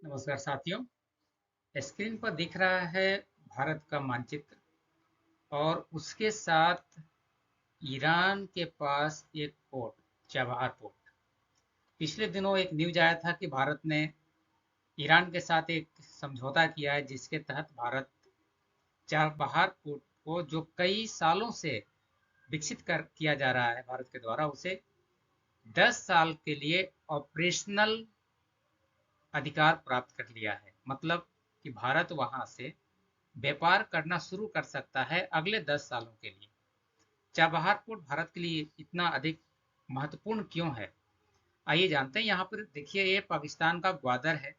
नमस्कार साथियों। स्क्रीन पर दिख रहा है भारत का मानचित्र और उसके साथ ईरान के पास एक पोर्ट, चाबहार पोर्ट। पिछले दिनों एक न्यूज आया था कि भारत ने ईरान के साथ एक समझौता किया है जिसके तहत भारत चाबहार पोर्ट को, जो कई सालों से विकसित कर किया जा रहा है भारत के द्वारा, उसे 10 साल के लिए ऑपरेशनल अधिकार प्राप्त कर लिया है। मतलब कि भारत वहां से व्यापार करना शुरू कर सकता है अगले 10 सालों के लिए। चाबहार पोर्ट भारत के लिए इतना अधिक महत्वपूर्ण क्यों है, आइए जानते हैं। यहाँ पर देखिए, ये पाकिस्तान का ग्वादर है।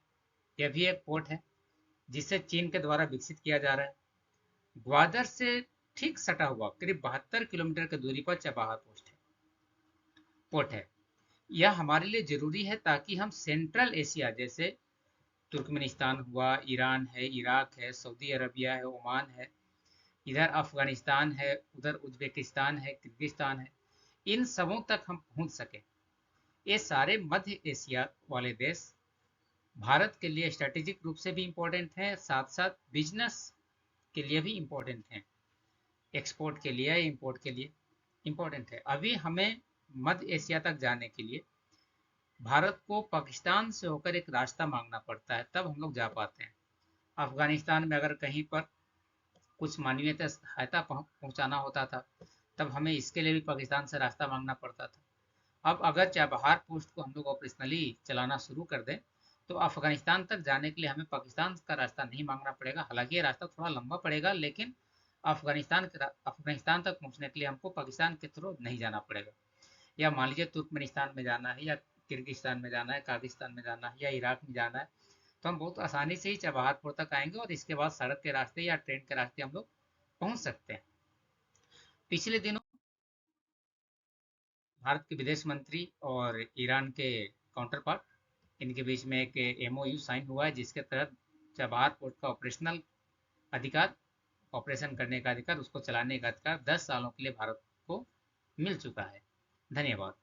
यह भी एक पोर्ट है जिसे चीन के द्वारा विकसित किया जा रहा है। ग्वादर से ठीक सटा हुआ करीब 72 किलोमीटर की दूरी पर चाबहार पोर्ट है। यह हमारे लिए जरूरी है ताकि हम सेंट्रल एशिया, जैसे तुर्कमेनिस्तान हुआ, ईरान है, इराक है, सऊदी अरबिया है, ओमान है, इधर अफगानिस्तान है, उधर उज्बेकिस्तान है, किर्गिस्तान है, इन सबों तक हम पहुंच सके। ये सारे मध्य एशिया वाले देश भारत के लिए स्ट्रेटेजिक रूप से भी इम्पोर्टेंट हैं, साथ साथ बिजनेस के लिए भी इम्पोर्टेंट हैं। एक्सपोर्ट के लिए, इंपोर्ट के लिए इम्पोर्टेंट है। अभी हमें मध्य एशिया तक जाने के लिए भारत को पाकिस्तान से होकर एक रास्ता मांगना पड़ता है, तब हम लोग जा पाते हैं। अफगानिस्तान में अगर कहीं पर कुछ मानवीय सहायता पहुंचाना होता था, तब हमें इसके लिए भी पाकिस्तान से रास्ता मांगना पड़ता था। अब अगर चाबहार पोस्ट को हम लोग ऑपरेशनली चलाना शुरू कर दें, तो अफगानिस्तान तक जाने के लिए हमें पाकिस्तान का रास्ता नहीं मांगना पड़ेगा। हालांकि ये रास्ता थोड़ा लंबा पड़ेगा, लेकिन अफगानिस्तान तक पहुंचने के लिए हमको पाकिस्तान के थ्रू नहीं जाना पड़ेगा। या मान लीजिए तुर्कमेनिस्तान में जाना है, या किर्गिस्तान में जाना है, कागिस्तान में जाना है, या इराक में जाना है, तो हम बहुत आसानी से ही चबहारपुर तक आएंगे और इसके बाद सड़क के रास्ते या ट्रेन के रास्ते हम लोग पहुंच सकते हैं। पिछले दिनों भारत के विदेश मंत्री और ईरान के काउंटर पार्ट, इनके बीच में एक एमओयू साइन हुआ है जिसके तहत चबहार पोर्ट का ऑपरेशनल अधिकार, ऑपरेशन करने का अधिकार, उसको चलाने का अधिकार 10 सालों के लिए भारत को मिल चुका है। धन्यवाद।